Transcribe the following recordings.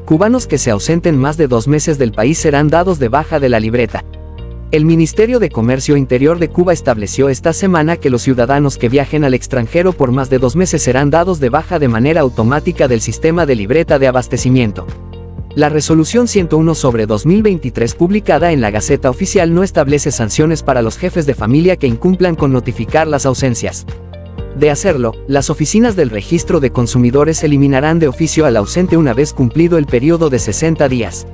Cubanos que se ausenten más de 2 meses del país serán dados de baja de la libreta. El Ministerio de Comercio Interior de Cuba estableció esta semana que los ciudadanos que viajen al extranjero por más de 2 meses serán dados de baja de manera automática del sistema de libreta de abastecimiento. La Resolución 101/2023 publicada en la Gaceta Oficial no establece sanciones para los jefes de familia que incumplan con notificar las ausencias. De hacerlo, las oficinas del Registro de Consumidores eliminarán de oficio al ausente una vez cumplido el periodo de 60 días.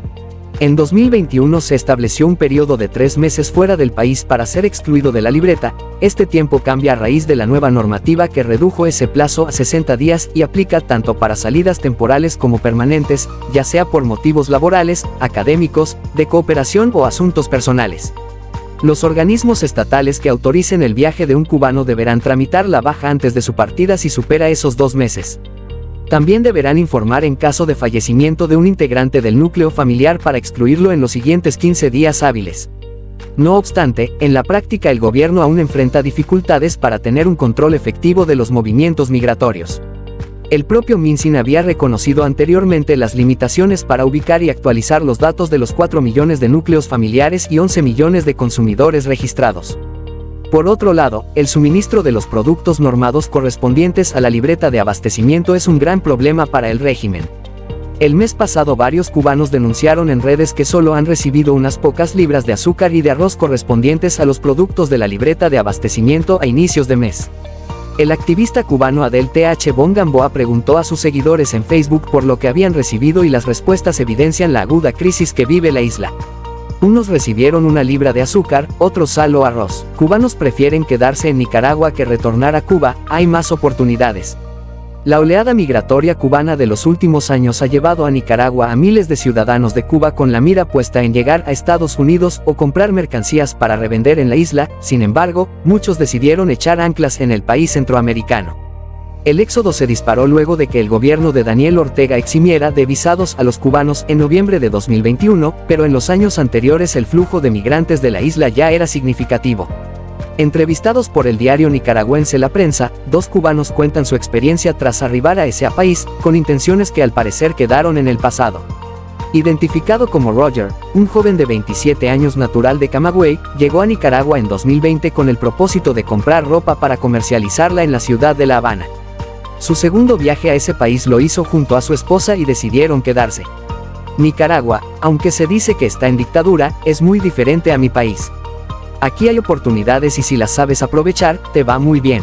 En 2021 se estableció un periodo de 3 meses fuera del país para ser excluido de la libreta. Este tiempo cambia a raíz de la nueva normativa que redujo ese plazo a 60 días y aplica tanto para salidas temporales como permanentes, ya sea por motivos laborales, académicos, de cooperación o asuntos personales. Los organismos estatales que autoricen el viaje de un cubano deberán tramitar la baja antes de su partida si supera esos 2 meses. También deberán informar en caso de fallecimiento de un integrante del núcleo familiar para excluirlo en los siguientes 15 días hábiles. No obstante, en la práctica el gobierno aún enfrenta dificultades para tener un control efectivo de los movimientos migratorios. El propio MinSIN había reconocido anteriormente las limitaciones para ubicar y actualizar los datos de los 4 millones de núcleos familiares y 11 millones de consumidores registrados. Por otro lado, el suministro de los productos normados correspondientes a la libreta de abastecimiento es un gran problema para el régimen. El mes pasado varios cubanos denunciaron en redes que solo han recibido unas pocas libras de azúcar y de arroz correspondientes a los productos de la libreta de abastecimiento a inicios de mes. El activista cubano Adel Th. Bongamboa preguntó a sus seguidores en Facebook por lo que habían recibido y las respuestas evidencian la aguda crisis que vive la isla. Unos recibieron 1 libra de azúcar, otros sal o arroz. Cubanos prefieren quedarse en Nicaragua que retornar a Cuba, hay más oportunidades. La oleada migratoria cubana de los últimos años ha llevado a Nicaragua a miles de ciudadanos de Cuba con la mira puesta en llegar a Estados Unidos o comprar mercancías para revender en la isla. Sin embargo, muchos decidieron echar anclas en el país centroamericano. El éxodo se disparó luego de que el gobierno de Daniel Ortega eximiera de visados a los cubanos en noviembre de 2021, pero en los años anteriores el flujo de migrantes de la isla ya era significativo. Entrevistados por el diario nicaragüense La Prensa, 2 cubanos cuentan su experiencia tras arribar a ese país, con intenciones que al parecer quedaron en el pasado. Identificado como Roger, un joven de 27 años natural de Camagüey, llegó a Nicaragua en 2020 con el propósito de comprar ropa para comercializarla en la ciudad de La Habana. Su segundo viaje a ese país lo hizo junto a su esposa y decidieron quedarse. Nicaragua, aunque se dice que está en dictadura, es muy diferente a mi país. Aquí hay oportunidades y si las sabes aprovechar, te va muy bien.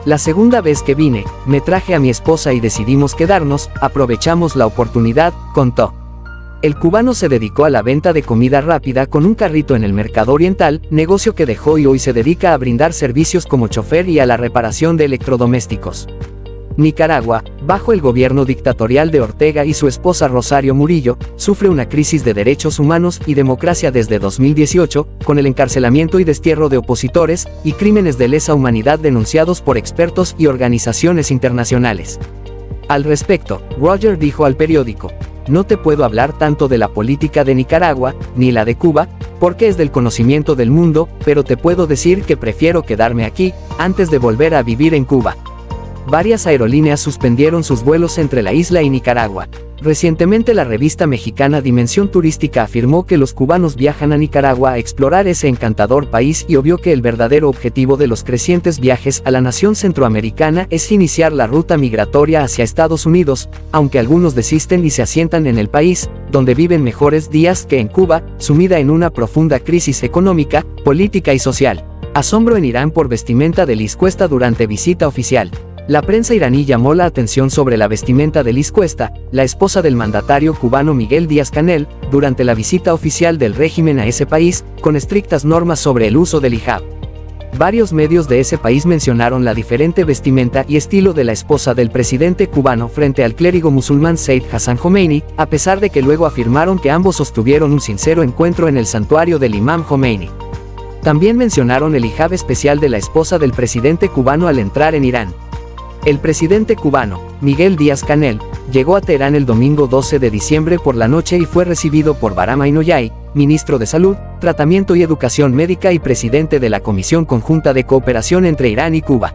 La segunda vez que vine, me traje a mi esposa y decidimos quedarnos, aprovechamos la oportunidad, contó. El cubano se dedicó a la venta de comida rápida con un carrito en el mercado oriental, negocio que dejó y hoy se dedica a brindar servicios como chofer y a la reparación de electrodomésticos. Nicaragua, bajo el gobierno dictatorial de Ortega y su esposa Rosario Murillo, sufre una crisis de derechos humanos y democracia desde 2018, con el encarcelamiento y destierro de opositores, y crímenes de lesa humanidad denunciados por expertos y organizaciones internacionales. Al respecto, Roger dijo al periódico: "No te puedo hablar tanto de la política de Nicaragua, ni la de Cuba, porque es del conocimiento del mundo, pero te puedo decir que prefiero quedarme aquí, antes de volver a vivir en Cuba". Varias aerolíneas suspendieron sus vuelos entre la isla y Nicaragua. Recientemente la revista mexicana Dimensión Turística afirmó que los cubanos viajan a Nicaragua a explorar ese encantador país y obvió que el verdadero objetivo de los crecientes viajes a la nación centroamericana es iniciar la ruta migratoria hacia Estados Unidos, aunque algunos desisten y se asientan en el país, donde viven mejores días que en Cuba, sumida en una profunda crisis económica, política y social. Asombro en Irán por vestimenta de Liz Cuesta durante visita oficial. La prensa iraní llamó la atención sobre la vestimenta de Liz Cuesta, la esposa del mandatario cubano Miguel Díaz-Canel, durante la visita oficial del régimen a ese país, con estrictas normas sobre el uso del hijab. Varios medios de ese país mencionaron la diferente vestimenta y estilo de la esposa del presidente cubano frente al clérigo musulmán Said Hassan Khomeini, a pesar de que luego afirmaron que ambos sostuvieron un sincero encuentro en el santuario del imam Khomeini. También mencionaron el hijab especial de la esposa del presidente cubano al entrar en Irán. El presidente cubano, Miguel Díaz-Canel, llegó a Teherán el domingo 12 de diciembre por la noche y fue recibido por Bahram Einoyay, ministro de Salud, Tratamiento y Educación Médica y presidente de la Comisión Conjunta de Cooperación entre Irán y Cuba.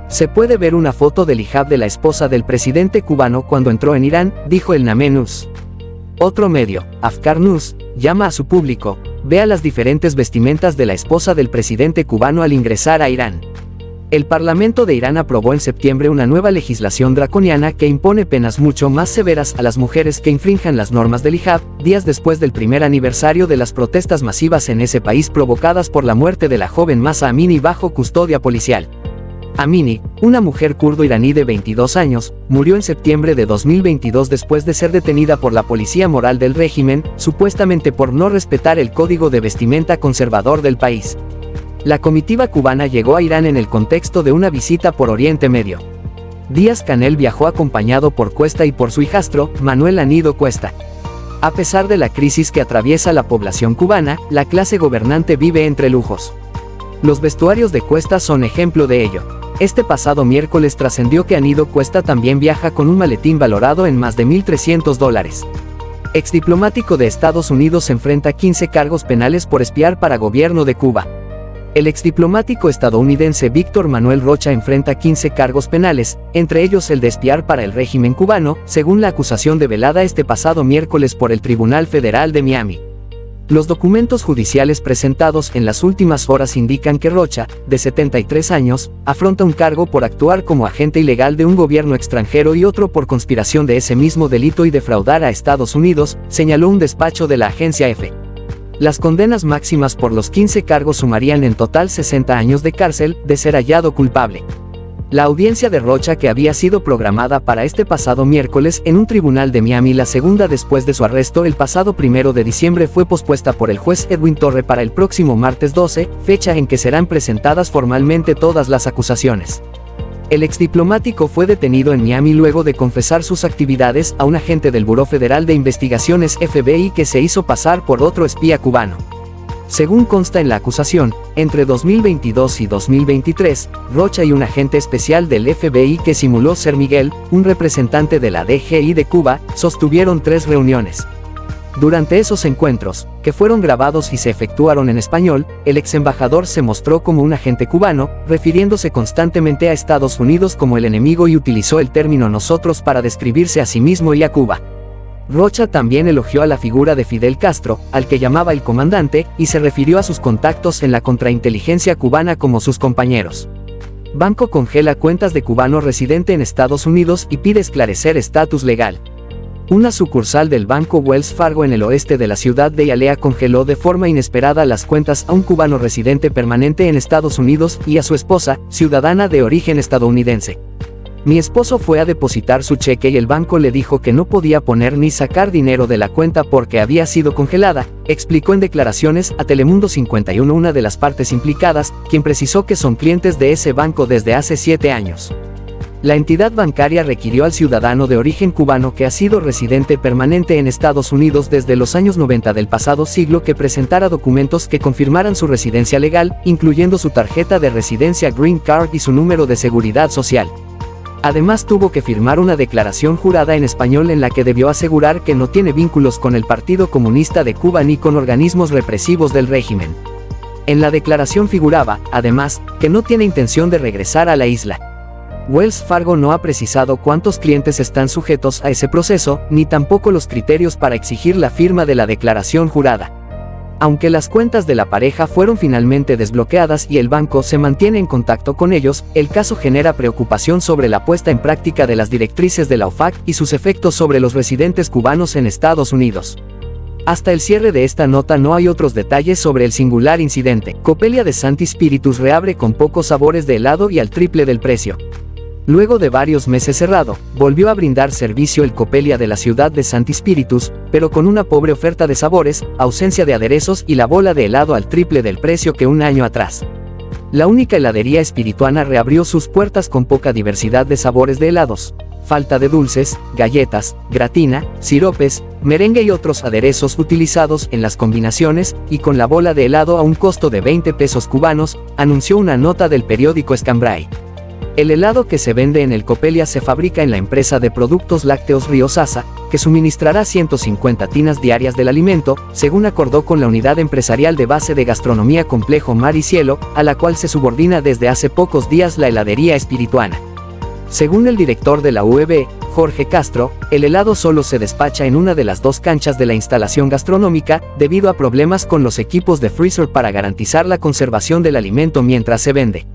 Se puede ver una foto del hijab de la esposa del presidente cubano cuando entró en Irán, dijo el Name News. Otro medio, Afkar News, llama a su público: vea las diferentes vestimentas de la esposa del presidente cubano al ingresar a Irán. El Parlamento de Irán aprobó en septiembre una nueva legislación draconiana que impone penas mucho más severas a las mujeres que infrinjan las normas del hijab, días después del primer aniversario de las protestas masivas en ese país provocadas por la muerte de la joven Mahsa Amini bajo custodia policial. Amini, una mujer kurdo-iraní de 22 años, murió en septiembre de 2022 después de ser detenida por la policía moral del régimen, supuestamente por no respetar el código de vestimenta conservador del país. La comitiva cubana llegó a Irán en el contexto de una visita por Oriente Medio. Díaz-Canel viajó acompañado por Cuesta y por su hijastro, Manuel Anido Cuesta. A pesar de la crisis que atraviesa la población cubana, la clase gobernante vive entre lujos. Los vestuarios de Cuesta son ejemplo de ello. Este pasado miércoles trascendió que Anido Cuesta también viaja con un maletín valorado en más de $1.300. Exdiplomático de Estados Unidos enfrenta 15 cargos penales por espiar para gobierno de Cuba. El exdiplomático estadounidense Víctor Manuel Rocha enfrenta 15 cargos penales, entre ellos el de espiar para el régimen cubano, según la acusación develada este pasado miércoles por el Tribunal Federal de Miami. Los documentos judiciales presentados en las últimas horas indican que Rocha, de 73 años, afronta un cargo por actuar como agente ilegal de un gobierno extranjero y otro por conspiración de ese mismo delito y defraudar a Estados Unidos, señaló un despacho de la agencia EFE. Las condenas máximas por los 15 cargos sumarían en total 60 años de cárcel, de ser hallado culpable. La audiencia de Rocha, que había sido programada para este pasado miércoles en un tribunal de Miami, la segunda después de su arresto el pasado 1 de diciembre, fue pospuesta por el juez Edwin Torre para el próximo martes 12, fecha en que serán presentadas formalmente todas las acusaciones. El exdiplomático fue detenido en Miami luego de confesar sus actividades a un agente del Buró Federal de Investigaciones FBI que se hizo pasar por otro espía cubano. Según consta en la acusación, entre 2022 y 2023, Rocha y un agente especial del FBI que simuló ser Miguel, un representante de la DGI de Cuba, sostuvieron 3 reuniones. Durante esos encuentros, que fueron grabados y se efectuaron en español, el ex embajador se mostró como un agente cubano, refiriéndose constantemente a Estados Unidos como el enemigo y utilizó el término nosotros para describirse a sí mismo y a Cuba. Rocha también elogió a la figura de Fidel Castro, al que llamaba el comandante, y se refirió a sus contactos en la contrainteligencia cubana como sus compañeros. Banco congela cuentas de cubano residente en Estados Unidos y pide esclarecer estatus legal. Una sucursal del banco Wells Fargo en el oeste de la ciudad de Hialeah congeló de forma inesperada las cuentas a un cubano residente permanente en Estados Unidos y a su esposa, ciudadana de origen estadounidense. Mi esposo fue a depositar su cheque y el banco le dijo que no podía poner ni sacar dinero de la cuenta porque había sido congelada, explicó en declaraciones a Telemundo 51 una de las partes implicadas, quien precisó que son clientes de ese banco desde hace 7 años. La entidad bancaria requirió al ciudadano de origen cubano que ha sido residente permanente en Estados Unidos desde los años 90 del pasado siglo que presentara documentos que confirmaran su residencia legal, incluyendo su tarjeta de residencia Green Card y su número de seguridad social. Además tuvo que firmar una declaración jurada en español en la que debió asegurar que no tiene vínculos con el Partido Comunista de Cuba ni con organismos represivos del régimen. En la declaración figuraba, además, que no tiene intención de regresar a la isla. Wells Fargo no ha precisado cuántos clientes están sujetos a ese proceso, ni tampoco los criterios para exigir la firma de la declaración jurada. Aunque las cuentas de la pareja fueron finalmente desbloqueadas y el banco se mantiene en contacto con ellos, el caso genera preocupación sobre la puesta en práctica de las directrices de la OFAC y sus efectos sobre los residentes cubanos en Estados Unidos. Hasta el cierre de esta nota no hay otros detalles sobre el singular incidente. Copelia de Santi Spíritus reabre con pocos sabores de helado y al triple del precio. Luego de varios meses cerrado, volvió a brindar servicio el Copelia de la ciudad de Santi Spíritus, pero con una pobre oferta de sabores, ausencia de aderezos y la bola de helado al triple del precio que un año atrás. La única heladería espirituana reabrió sus puertas con poca diversidad de sabores de helados, falta de dulces, galletas, gratina, siropes, merengue y otros aderezos utilizados en las combinaciones, y con la bola de helado a un costo de 20 pesos cubanos, anunció una nota del periódico Escambray. El helado que se vende en el Copelia se fabrica en la empresa de productos lácteos Río Sasa, que suministrará 150 tinas diarias del alimento, según acordó con la unidad empresarial de base de gastronomía Complejo Mar y Cielo, a la cual se subordina desde hace pocos días la heladería espirituana. Según el director de la UEB, Jorge Castro, el helado solo se despacha en una de las dos canchas de la instalación gastronómica, debido a problemas con los equipos de freezer para garantizar la conservación del alimento mientras se vende.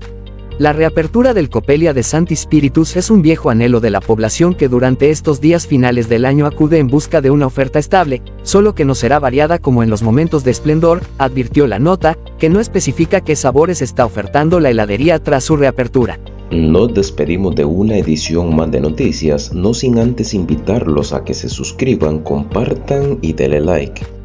La reapertura del Coppelia de Santi Spiritus es un viejo anhelo de la población que durante estos días finales del año acude en busca de una oferta estable, solo que no será variada como en los momentos de esplendor, advirtió la nota, que no especifica qué sabores está ofertando la heladería tras su reapertura. Nos despedimos de una edición más de noticias, no sin antes invitarlos a que se suscriban, compartan y denle like.